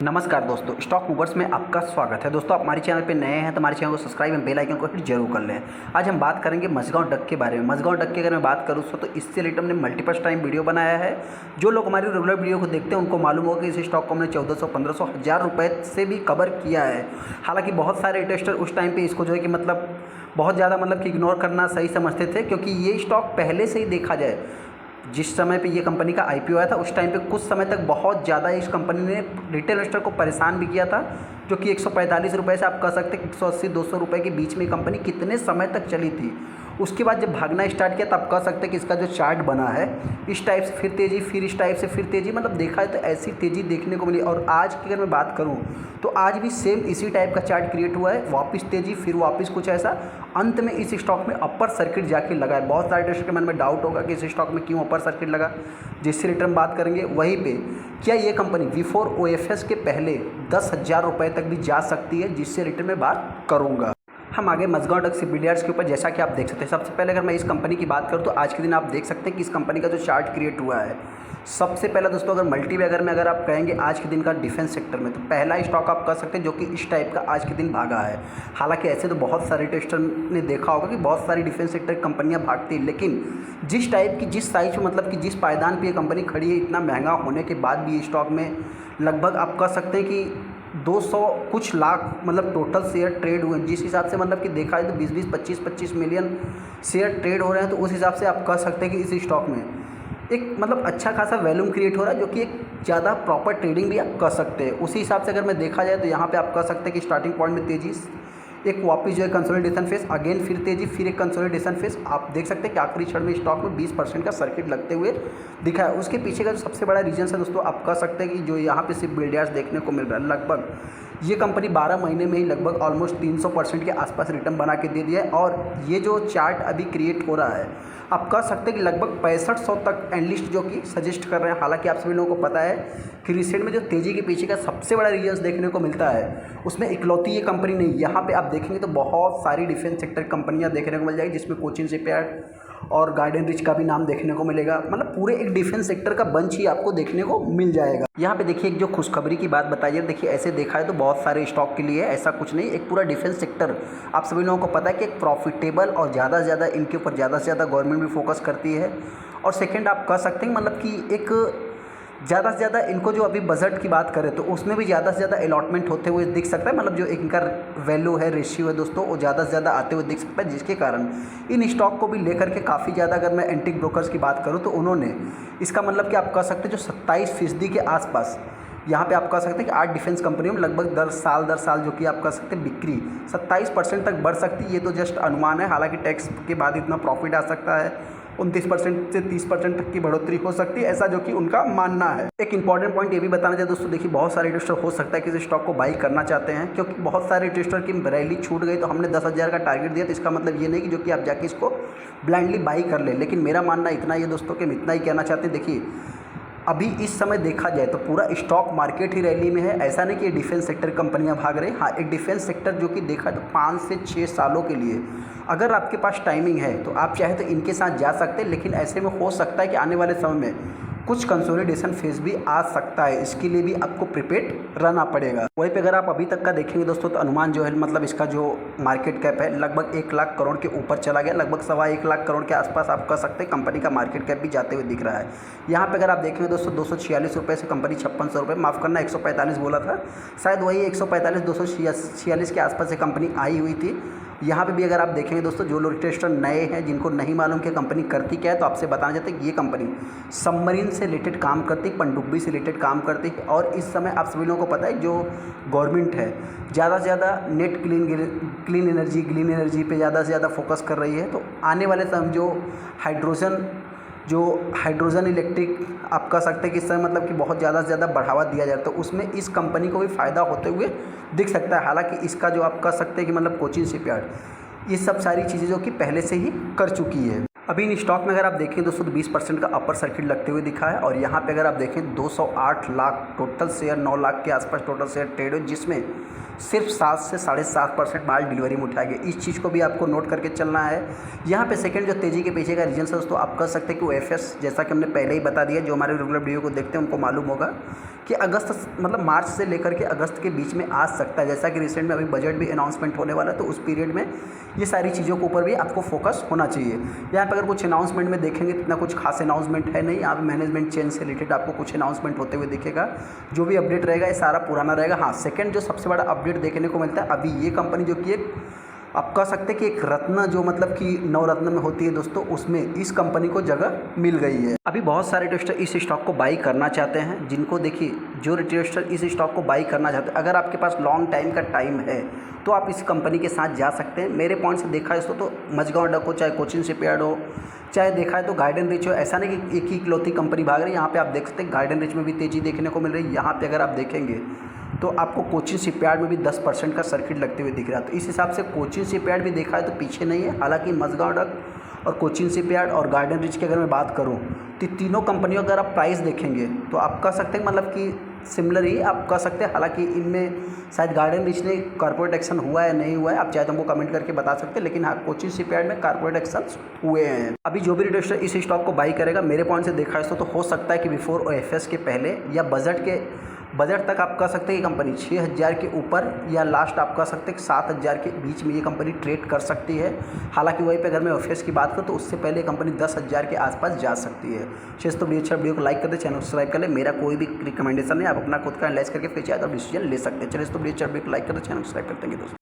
नमस्कार दोस्तों, stock movers में आपका स्वागत है। दोस्तों, आप हमारे चैनल पे नए हैं तो हमारे चैनल को सब्सक्राइब एंड बेल आइकन को हिट जरूर कर लें। आज हम बात करेंगे मझगांव डक के बारे में। मझगांव डक की अगर मैं बात करूँ तो इससे रिलेटेड हमने मल्टीपल टाइम वीडियो बनाया है। जो लोग हमारी रेगुलर वीडियो को देखते हैं उनको मालूम होगा कि इस स्टॉक को हमने 1400, 1500, 1000 रुपये से भी कवर किया है। हालाँकि बहुत सारे इन्वेस्टर उस टाइम पर इसको जो है कि बहुत ज़्यादा कि इग्नोर करना सही समझते थे, क्योंकि ये स्टॉक पहले से ही देखा जाए जिस समय पे ये कंपनी का आईपीओ आया था उस टाइम पे कुछ समय तक बहुत ज़्यादा इस कंपनी ने रिटेल इन्वेस्टर को परेशान भी किया था, जो कि 145 रुपये से आप कह सकते हैं 180-200 रुपये के बीच में कंपनी कितने समय तक चली थी। उसके बाद जब भागना स्टार्ट किया तब कह सकते हैं कि इसका जो चार्ट बना है इस टाइप से फिर तेज़ी, फिर इस टाइप से फिर तेज़ी, देखा है तो ऐसी तेज़ी देखने को मिली। और आज की अगर मैं बात करूँ तो आज भी सेम इसी टाइप का चार्ट क्रिएट हुआ है, वापस तेज़ी फिर वापस कुछ ऐसा, अंत में इस स्टॉक में अपर सर्किट जाके लगा है। बहुत सारे ट्रेडर्स के मन में डाउट होगा कि इस स्टॉक में क्यों अपर सर्किट लगा, जिससे रिटर्न बात करेंगे वहीं पे क्या ये कंपनी बिफोर ओएफएस के पहले 10,000 रुपये तक भी जा सकती है, जिससे रिटर्न में बात करूँगा। हम आगे मझगांव डक शिपबिल्डर्स के ऊपर जैसा कि आप देख सकते हैं। सबसे पहले अगर मैं इस कंपनी की बात करूँ तो आज के दिन आप देख सकते हैं कि इस कंपनी का जो चार्ट क्रिएट हुआ है, सबसे पहला दोस्तों अगर मल्टीबैगर में अगर आप कहेंगे आज के दिन का डिफेंस सेक्टर में, तो पहला स्टॉक आप कह सकते हैं जो कि इस टाइप का आज के दिन भागा है। हालांकि ऐसे तो बहुत सारे टेस्टर ने देखा होगा कि बहुत सारी डिफेंस सेक्टर की कंपनियां भागती हैं, लेकिन जिस टाइप की जिस साइज में कि जिस पायदान पर ये कंपनी खड़ी है, इतना महंगा होने के बाद भी स्टॉक में लगभग आप कह सकते हैं कि 200 कुछ लाख टोटल शेयर ट्रेड हुए हैं। जिस हिसाब से कि देखा है तो 20-20, 25-25 मिलियन शेयर ट्रेड हो रहे हैं, तो उस हिसाब से आप कह सकते हैं कि इस स्टॉक में एक अच्छा खासा वैल्यूम क्रिएट हो रहा है, जो कि एक ज़्यादा प्रॉपर ट्रेडिंग भी आप कर सकते हैं। उसी हिसाब से अगर मैं देखा जाए तो यहाँ पे आप कह सकते हैं कि स्टार्टिंग पॉइंट में तेज़ी, एक वापस जो है कंसोलिडेशन फेस, अगेन फिर तेज़ी, फिर एक कंसोलिडेशन फेस। आप देख सकते हैं कि आखिरी क्षण में स्टॉक में 20% का सर्किट लगते हुए दिखा है। उसके पीछे का जो सबसे बड़ा रीजन है दोस्तों, आप कह सकते हैं कि जो यहाँ पे सिर्फ बिल्डर्स देखने को मिल रहा है, लगभग ये कंपनी 12 महीने में ही लगभग ऑलमोस्ट 300% के आसपास रिटर्न बना के दे दिया है। और ये जो चार्ट अभी क्रिएट हो रहा है, आप कह सकते हैं कि लगभग 6500 तक एनालिस्ट जो कि सजेस्ट कर रहे हैं। हालांकि आप सभी लोगों को पता है कि रिसेंट में जो तेज़ी के पीछे का सबसे बड़ा रीजन देखने को मिलता है, उसमें इकलौती ये कंपनी नहीं। यहाँ पे आप देखेंगे तो बहुत सारी डिफेंस सेक्टर कंपनियाँ देखने को मिल जाएगी, जिसमें कोचिन शिपयार्ड और गार्डन रिच का भी नाम देखने को मिलेगा। पूरे एक डिफेंस सेक्टर का बंच ही आपको देखने को मिल जाएगा। यहाँ पे देखिए एक जो खुशखबरी की बात बताइए, देखिए ऐसे देखा है तो बहुत सारे स्टॉक के लिए ऐसा कुछ नहीं, एक पूरा डिफेंस सेक्टर आप सभी लोगों को पता है कि एक प्रॉफिटेबल और ज़्यादा से ज़्यादा इनके ऊपर ज़्यादा से ज़्यादा गवर्नमेंट भी फोकस करती है। और सेकेंड आप कह सकते हैं कि एक ज़्यादा से ज़्यादा इनको जो अभी बजट की बात करें तो उसमें भी ज़्यादा से ज़्यादा अलॉटमेंट होते हुए दिख सकता है। जो इनका वैल्यू है, रेशियो है दोस्तों, वो ज़्यादा से ज़्यादा आते हुए दिख सकता है, जिसके कारण इन स्टॉक को भी लेकर के काफ़ी ज़्यादा अगर मैं एंटिक ब्रोकर्स की बात करूँ तो उन्होंने इसका कि आप कह सकते हैं जो 27% के आसपास, यहाँ पे आप कह सकते हैं कि 8 डिफेंस कंपनियों में लगभग दर साल जो कि आप कह सकते हैं बिक्री 27% तक बढ़ सकती है। ये तो जस्ट अनुमान है, हालांकि टैक्स के बाद इतना प्रॉफिट आ सकता है, 29% से 30% तक की बढ़ोतरी हो सकती है, ऐसा जो कि उनका मानना है। एक इंपॉर्टेंट पॉइंट ये भी बताना चाहिए दोस्तों, देखिए बहुत सारे इन्वेस्टर हो सकता है कि इस स्टॉक को बाई करना चाहते हैं, क्योंकि बहुत सारे इन्वेस्टर की रैली छूट गई तो हमने 10,000 का टारगेट दिया, तो इसका ये नहीं कि जो कि आप जाके इसको ब्लाइंडली बाई कर लें। लेकिन मेरा मानना इतना ही है दोस्तों कि हम इतना ही कहना चाहते हैं, देखिए अभी इस समय देखा जाए तो पूरा स्टॉक मार्केट ही रैली में है। ऐसा नहीं कि ये डिफेंस सेक्टर कंपनियां भाग रही, हाँ एक डिफेंस सेक्टर जो कि देखा तो 5 से 6 सालों के लिए अगर आपके पास टाइमिंग है तो आप चाहे तो इनके साथ जा सकते हैं, लेकिन ऐसे में हो सकता है कि आने वाले समय में कुछ कंसोलिडेशन फेज भी आ सकता है। इसके लिए भी आपको प्रिपेयर्ड रहना पड़ेगा। वहीं पे अगर आप अभी तक का देखेंगे दोस्तों तो अनुमान जो है इसका जो मार्केट कैप है लगभग 1 लाख करोड़ के ऊपर चला गया, लगभग 1.25 लाख करोड़ के आसपास आप कह सकते हैं कंपनी का मार्केट कैप भी जाते हुए दिख रहा है। यहाँ पे अगर आप देखेंगे दोस्तों 246 रुपये से कंपनी 5600 रुपये, माफ़ करना 145 बोला था, शायद वही 145 246 के आसपास से कंपनी आई हुई थी। यहाँ पे भी अगर आप देखेंगे दोस्तों, जो लोग इन्वेस्टर नए हैं जिनको नहीं मालूम कि कंपनी करती क्या है, तो आपसे बताना चाहते हैं कि ये कंपनी सबमरीन से रिलेटेड काम करती है, पनडुब्बी से रिलेटेड काम करती है। और इस समय आप सभी लोगों को पता है जो गवर्नमेंट है ज़्यादा से ज़्यादा नेट क्लीन एनर्जी पे ज़्यादा से ज़्यादा फोकस कर रही है। तो आने वाले समय जो हाइड्रोजन इलेक्ट्रिक आप कह सकते हैं कि इस समय कि बहुत ज़्यादा से ज़्यादा बढ़ावा दिया जाए, तो उसमें इस कंपनी को भी फ़ायदा होते हुए दिख सकता है। हालांकि इसका जो आप कह सकते हैं कि कोचिन शिपयार्ड, ये सब सारी चीज़ें जो कि पहले से ही कर चुकी है। अभी इन स्टॉक में अगर आप देखें दोस्तों तो 20% का अपर सर्किट लगते हुए दिखा है और यहाँ पे अगर आप देखें 208 लाख टोटल शेयर, 9 लाख के आसपास टोटल शेयर ट्रेड हुए, जिसमें सिर्फ 7 से 7.5% माल डिलीवरी में उठाया गया। इस चीज़ को भी आपको नोट करके चलना है। यहाँ पे सेकंड जो तेज़ी के पीछे का रीजन है दोस्तों, आप कह सकते हैं कि OFS, जैसा कि हमने पहले ही बता दिया, जो हमारे रेगुलर वीडियो को देखते हैं उनको मालूम होगा कि अगस्त मतलब मार्च से लेकर के अगस्त के बीच में आ सकता है। जैसा कि रिसेंट में अभी बजट भी अनाउंसमेंट होने वाला है, तो उस पीरियड में ये सारी चीज़ों के ऊपर भी आपको फोकस होना चाहिए। यहाँ पर अगर कुछ अनाउंसमेंट में देखेंगे तो इतना कुछ खास अनाउंसमेंट है नहीं। यहाँ पर मैनेजमेंट चेंज से रिलेटेड आपको कुछ अनाउंसमेंट होते हुए दिखेगा। जो भी अपडेट रहेगा ये सारा पुराना रहेगा। हाँ, सेकंड जो सबसे बड़ा अपडेट देखने को मिलता है, अभी ये कंपनी जो कि एक आप कह सकते हैं कि एक रत्न जो मतलब कि नवरत्न में होती है दोस्तों, उसमें इस कंपनी को जगह मिल गई है। अभी बहुत सारे इन्वेस्टर इस स्टॉक को बाई करना चाहते हैं, जिनको देखिए जो इन्वेस्टर इस स्टॉक को बाई करना चाहते हैं, अगर आपके पास लॉन्ग टाइम का टाइम है तो आप इस कंपनी के साथ जा सकते हैं। मेरे पॉइंट से देखा है तो मझगांव डक हो, चाहे कोचिन शिपयार्ड हो, चाहे देखा है तो गार्डन रिच हो, ऐसा नहीं कि एक ही इकलौती कंपनी भाग रही है। यहाँ पे आप देख सकते हैं गार्डन रिच में भी तेज़ी देखने को मिल रही है। यहाँ पे अगर आप देखेंगे तो आपको कोचिन शिपयार्ड में भी 10% का सर्किट लगते हुए दिख रहा है। तो इस हिसाब से कोचिन शिपयार्ड भी देखा है तो पीछे नहीं है। हालांकि मझगांव डक और कोचिन शिपयार्ड और गार्डन रिच की अगर मैं बात करूं तो तीनों कंपनियों का अगर आप प्राइस देखेंगे तो आप कह सकते हैं मतलब कि सिमिलर ही आप कह सकते हैं। हालांकि इनमें शायद गार्डन रिच ने कॉर्पोरेट एक्शन हुआ है नहीं हुआ है, आप चाहे तो हमको कमेंट करके बता सकते हैं, लेकिन हाँ कोचिन शिपयार्ड में कॉर्पोरेट एक्शन हुए हैं। अभी जो भी इन्वेस्टर इस स्टॉक को बाई करेगा, मेरे पॉइंट से देखा है तो हो सकता है कि बिफोर OFS के पहले या बजट तक आप कह सकते हैं कि कंपनी 6,000 के ऊपर या लास्ट आप कह सकते हैं कि 7,000 के बीच में ये कंपनी ट्रेड कर सकती है। हालांकि वहीं पे अगर मैं OFS की बात करूँ तो उससे पहले कंपनी 10,000 के आसपास जा सकती है। तो वीडियो को लाइक कर दे, चैनल को सब्सक्राइब कर ले। मेरा कोई भी रिकमेंडेशन नहीं, आप अपना खुद का एनालाइज करके फिर चाहे तो डिसीजन ले सकते हैं। चलिए तो वीडियो को लाइक कर दे, चैनल को सब्सक्राइब करते हैं दोस्तों।